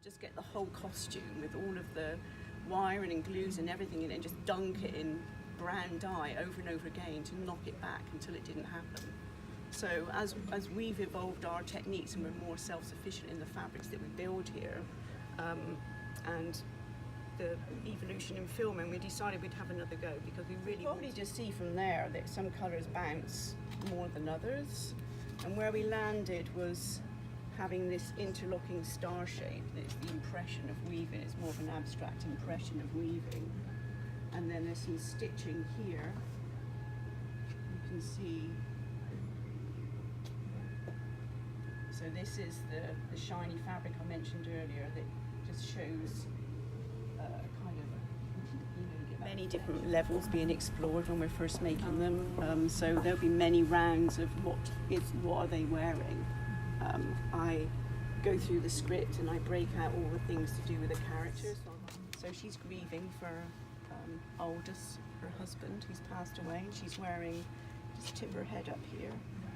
just get the whole costume with all of the wiring and glues and everything in it and just dunk it in brown dye over and over again to knock it back until it didn't happen. So as we've evolved our techniques and we're more self-sufficient in the fabrics that we build here, and the evolution in filming, we decided we'd have another go because we really probably just see from there that some colours bounce more than others, and where we landed was having this interlocking star shape. It's the impression of weaving. It's more of an abstract impression of weaving. And then there's some stitching here. You can see. So this is the shiny fabric I mentioned earlier that just shows kind of many different levels being explored when we're first making them. So there'll be many rounds of what are they wearing. I go through the script and I break out all the things to do with the characters. So she's grieving for Aldous, her husband, who's passed away, and she's wearing, just tip her head up here.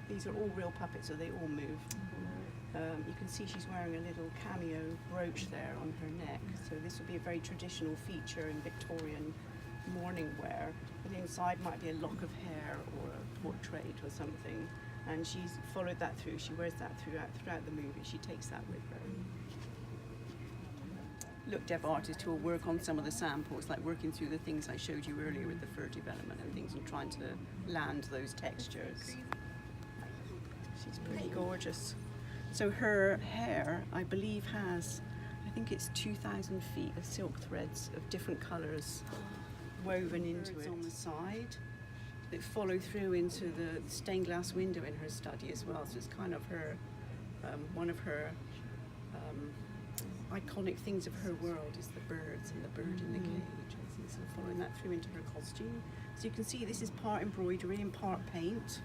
These are all real puppets, so they all move. You can see she's wearing a little cameo brooch there on her neck. So this would be a very traditional feature in Victorian mourning wear. And inside might be a lock of hair or a portrait or something. And she's followed that through. She wears that throughout the movie. She takes that with her. Look, dev artists who will work on some of the samples, like working through the things I showed you earlier with the fur development and things, and trying to land those textures. She's pretty gorgeous. So her hair, I believe, has, I think it's 2,000 feet of silk threads of different colours woven into it on the side that follow through into the stained glass window in her study as well. So it's kind of her, one of her iconic things of her world is the birds and the bird in the cage. And so following that through into her costume. So you can see this is part embroidery and part paint,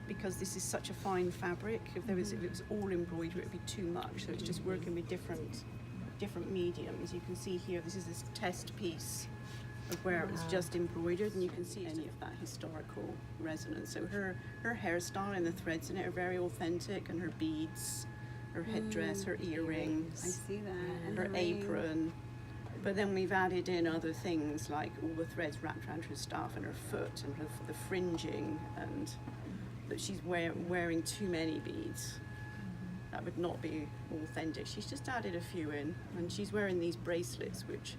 because this is such a fine fabric. If it was all embroidery, it would be too much. So it's just working with different mediums. You can see here, this is this test piece of where it was just embroidered, and you can see any of that historical resonance. So her hairstyle and the threads in it are very authentic, and her beads, her headdress, her earrings, I see that, and her apron. But then we've added in other things like all the threads wrapped around her staff and her foot and the fringing, and that she's wearing too many beads. That would not be authentic. She's just added a few in, and she's wearing these bracelets which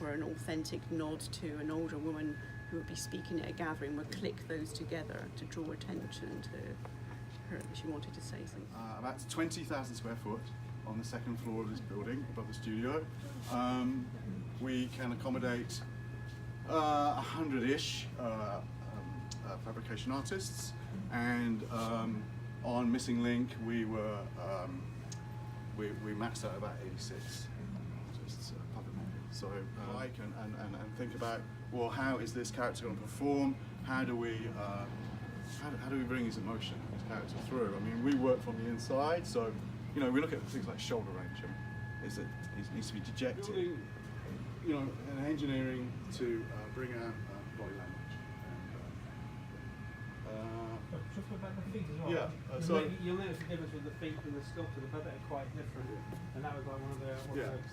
were an authentic nod to an older woman who would be speaking at a gathering, would click those together to draw attention to her, that she wanted to say something. About 20,000 square foot on the second floor of this building above the studio. We can accommodate 100-ish fabrication artists, and on Missing Link we were we maxed out about 86 artists, puppet makers. So like and think about, well, how is this character going to perform? How do we bring his emotion, his character through? I mean, we work from the inside, so you know, we look at things like shoulder range. I mean, is that he needs to be dejected? Building, you know, and engineering to bring out body language. Just about the feet as well. Yeah, so you'll notice the difference with the feet and the sculpture. The puppet are quite different, and that was like one of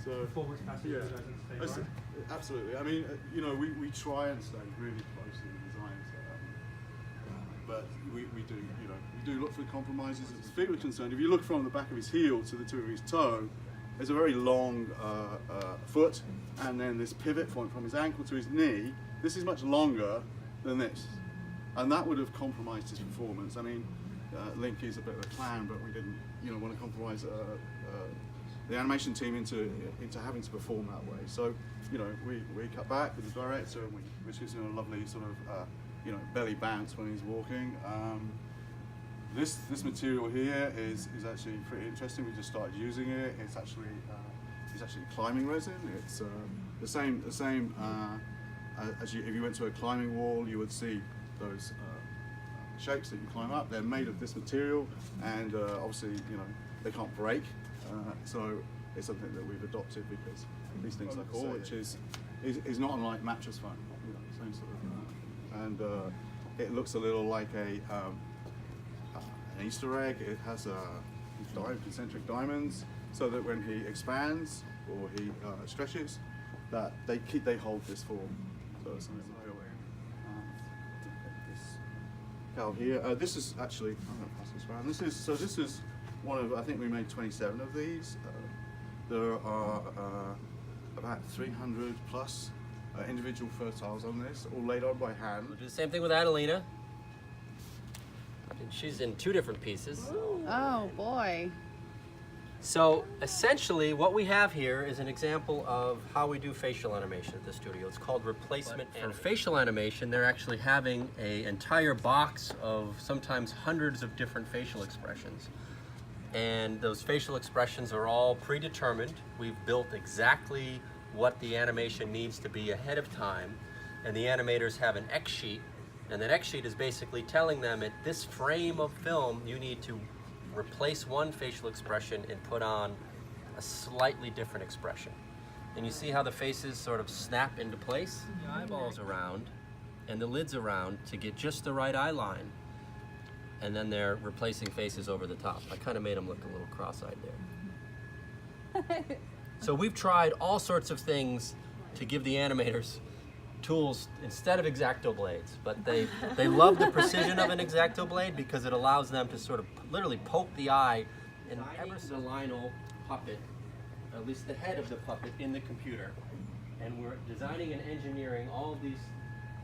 the performance passages you guys had to take, right? Absolutely. I mean, you know, we try and stay really close to the designs, but we do look for compromises. As the feet were concerned, if you look from the back of his heel to the tip of his toe, there's a very long foot, and then this pivot point from his ankle to his knee. This is much longer than this. And that would have compromised his performance. I mean, Link is a bit of a clown, but we didn't, you know, want to compromise the animation team into having to perform that way. So, you know, we cut back with the director, and which gives him a lovely sort of, you know, belly bounce when he's walking. This material here is actually pretty interesting. We just started using it. It's actually climbing resin. It's the same as if you went to a climbing wall, you would see those shapes that you climb up. They're made of this material, and obviously, you know, they can't break. So it's something that we've adopted because these things are cool, which is not unlike mattress foam, you know, same sort of, and it looks a little like an Easter egg. It has concentric diamonds, so that when he expands or he stretches, that they hold this form. So it's something like this cow here. This is actually, I'm going to pass this around. This is one of, I think we made 27 of these. There are about 300 plus individual fertiles on this, all laid on by hand. We'll do the same thing with Adelina. And she's in 2 different pieces. Oh boy. So essentially what we have here is an example of how we do facial animation at the studio. It's called replacement. For facial animation, they're actually having an entire box of sometimes hundreds of different facial expressions. And those facial expressions are all predetermined. We've built exactly what the animation needs to be ahead of time. And the animators have an X sheet. And that X sheet is basically telling them at this frame of film, you need to replace one facial expression and put on a slightly different expression. And you see how the faces sort of snap into place? The eyeballs around and the lids around to get just the right eye line. And then they're replacing faces over the top. I kind of made them look a little cross-eyed there. So we've tried all sorts of things to give the animators tools instead of X-Acto blades, but they love the precision of an X-Acto blade because it allows them to sort of literally poke the eye in the Lionel puppet, at least the head of the puppet, in the computer. And we're designing and engineering all of these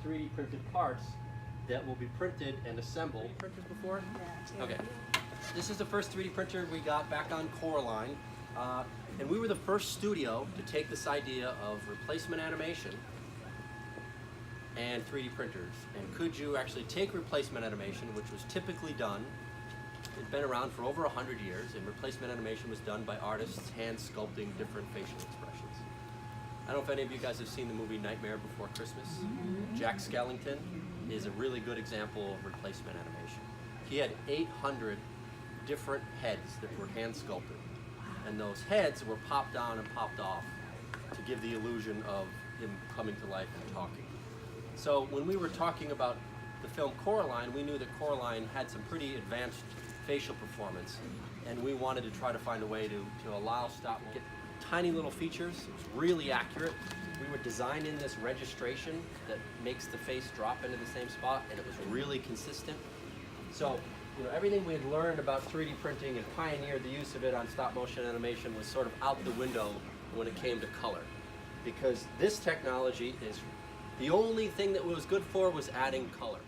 3D printed parts that will be printed and assembled. Printers before? Yeah. Okay. This is the first 3D printer we got back on Coraline, and we were the first studio to take this idea of replacement animation and 3D printers. And could you actually take replacement animation, which was typically done, it's been around for over 100 years, and replacement animation was done by artists hand sculpting different facial expressions. I don't know if any of you guys have seen the movie Nightmare Before Christmas. Jack Skellington is a really good example of replacement animation. He had 800 different heads that were hand sculpted, and those heads were popped on and popped off to give the illusion of him coming to life and talking. So when we were talking about the film Coraline, we knew that Coraline had some pretty advanced facial performance, and we wanted to try to find a way to allow get tiny little features. It was really accurate. We were designing this registration that makes the face drop into the same spot, and it was really consistent. So, everything we had learned about 3D printing and pioneered the use of it on stop motion animation was sort of out the window when it came to color, because this technology is the only thing that it was good for was adding color.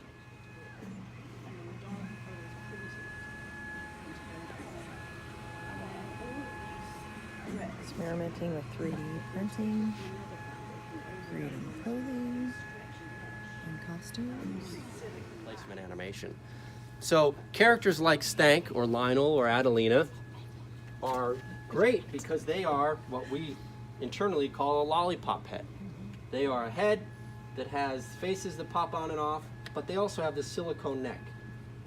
Experimenting with 3D printing, creating clothing and costumes. Replacement animation. So characters like Stank or Lionel or Adelina are great because they are what we internally call a lollipop head. They are a head that has faces that pop on and off, but they also have this silicone neck.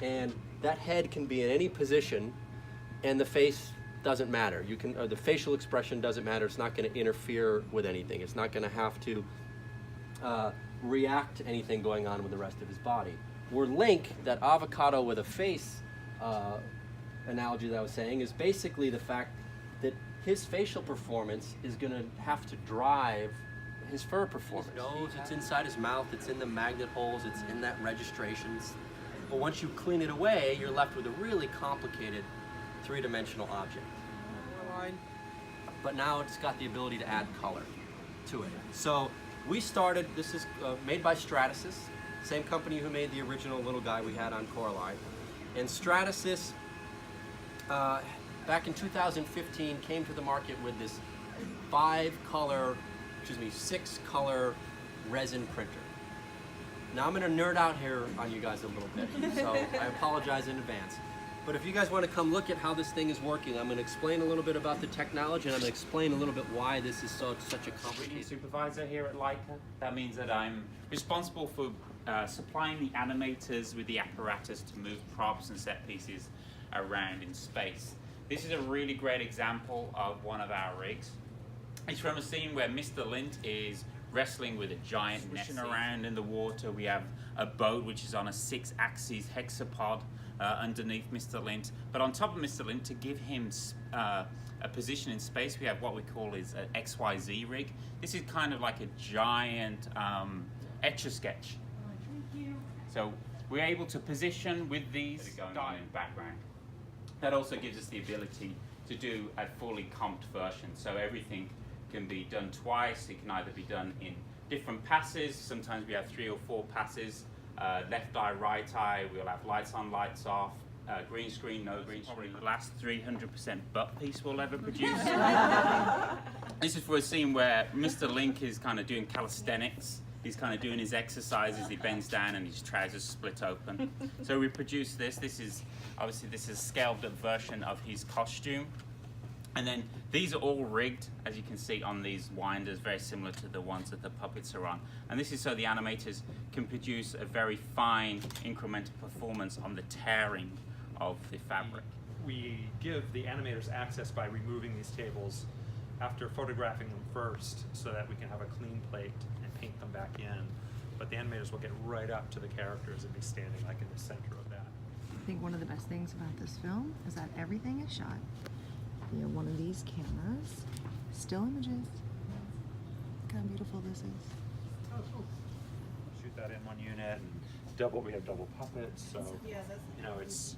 And that head can be in any position, and the face doesn't matter. Or the facial expression doesn't matter. It's not going to interfere with anything. It's not going to have to react to anything going on with the rest of his body. Where Link, that avocado with a face analogy that I was saying, is basically the fact that his facial performance is going to have to drive his fur performance. His nose, it's inside his mouth, it's in the magnet holes, it's in that registrations. But once you clean it away, you're left with a really complicated three-dimensional object. But now it's got the ability to add color to it. So we started, this is made by Stratasys, same company who made the original little guy we had on Coraline. And Stratasys, back in 2015, came to the market with this 6-color resin printer. Now I'm going to nerd out here on you guys a little bit, so I apologize in advance. But if you guys want to come look at how this thing is working, I'm going to explain a little bit about the technology, and I'm going to explain a little bit why this is such a complicated supervisor here at Laika. That means that I'm responsible for supplying the animators with the apparatus to move props and set pieces around in space. This is a really great example of one of our rigs. It's from a scene where Mr. Lint is wrestling with a giant net around in the water. We have a boat which is on a 6-axis hexapod underneath Mr. Lint, but on top of Mr. Lint, to give him a position in space, we have what we call is an XYZ rig. This is kind of like a giant Etch-a-Sketch. So we're able to position with these going on in the background. That also gives us the ability to do a fully comped version. So everything can be done twice. It can either be done in different passes. Sometimes we have 3 or 4 passes. Left eye, right eye. We'll have lights on, lights off. Green screen, no green screen. Probably the last 300% butt piece we'll ever produce. This is for a scene where Mr. Link is kind of doing calisthenics. He's kind of doing his exercises. He bends down and his trousers split open. So we produced this. This is a scaled up version of his costume. And then these are all rigged, as you can see on these winders, very similar to the ones that the puppets are on. And this is so the animators can produce a very fine incremental performance on the tearing of the fabric. We give the animators access by removing these tables after photographing them first, so that we can have a clean plate and paint them back in. But the animators will get right up to the characters and be standing like in the center of that. I think one of the best things about this film is that everything is shot via one of these cameras. Still images. Look how beautiful this is. Oh, cool. Shoot that in one unit, and we have double puppets, so you know it's.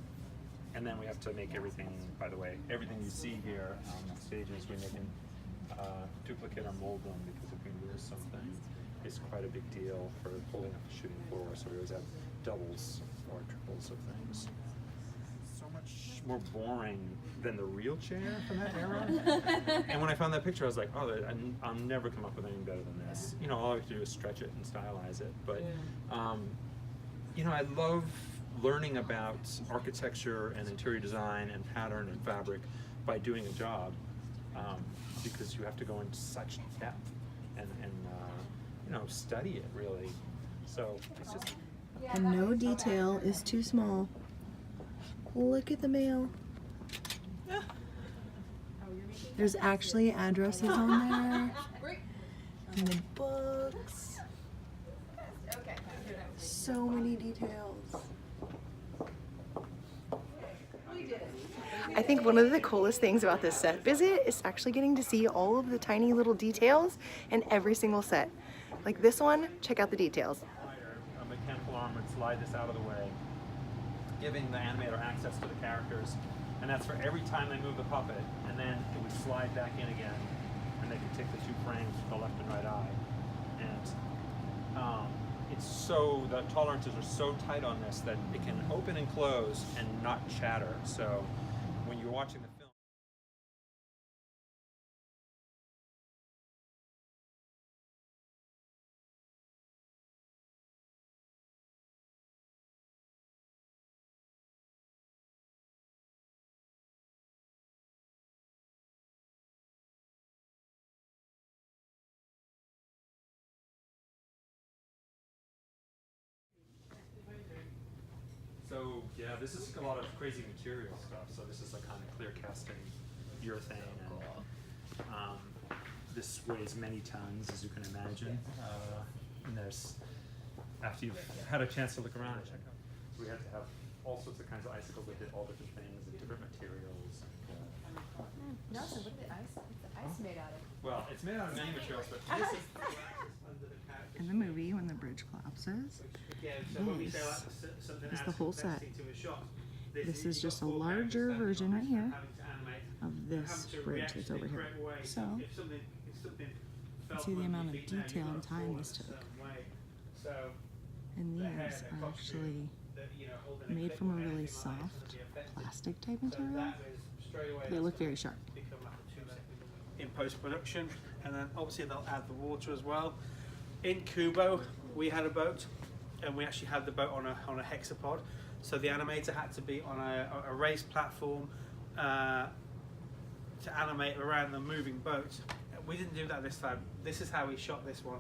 And then we have to make everything. By the way, everything you see here on stages, we make duplicate or mold them, because if we lose something, it's quite a big deal for pulling up the shooting floor. So we always have doubles or triples of things. So much more boring than the real chair from that era. And when I found that picture, I was like, oh, I'll never come up with anything better than this. You know, all I have to do is stretch it and stylize it. But, you know, I love learning about architecture and interior design and pattern and fabric by doing a job, because you have to go into such depth and you know, study it really. So it's just. And no detail is too small. Look at the mail. There's actually addresses on there. And the books. So many details. I think one of the coolest things about this set visit is actually getting to see all of the tiny little details in every single set. Like this one, check out the details. A mechanical arm would slide this out of the way, giving the animator access to the characters, and that's for every time they move the puppet, and then it would slide back in again, and they could take the 2 frames, the left and right eye. And it's so, the tolerances are so tight on this that it can open and close and not shatter. So when you're watching the film, so yeah, this is a lot of crazy material stuff. So this is a kind of clear casting urethane, and this weighs many tons, as you can imagine. And there's, after you've had a chance to look around and check out, we had to have all sorts of kinds of icicles that did all different things and different materials. Nelson, what is the ice made out of? Well, it's made out of many materials, but this is under the character. In the movie, when the bridge collapses, this is the whole set. This is just a larger version right here of this bridge that's over here. So, you see the amount of detail and time this took. And these are actually made from a really soft plastic type material. They look very sharp. In post-production, and then obviously they'll add the water as well. In Kubo, we had a boat, and we actually had the boat on a hexapod. So the animator had to be on a raised platform to animate around the moving boat. We didn't do that this time. This is how we shot this one.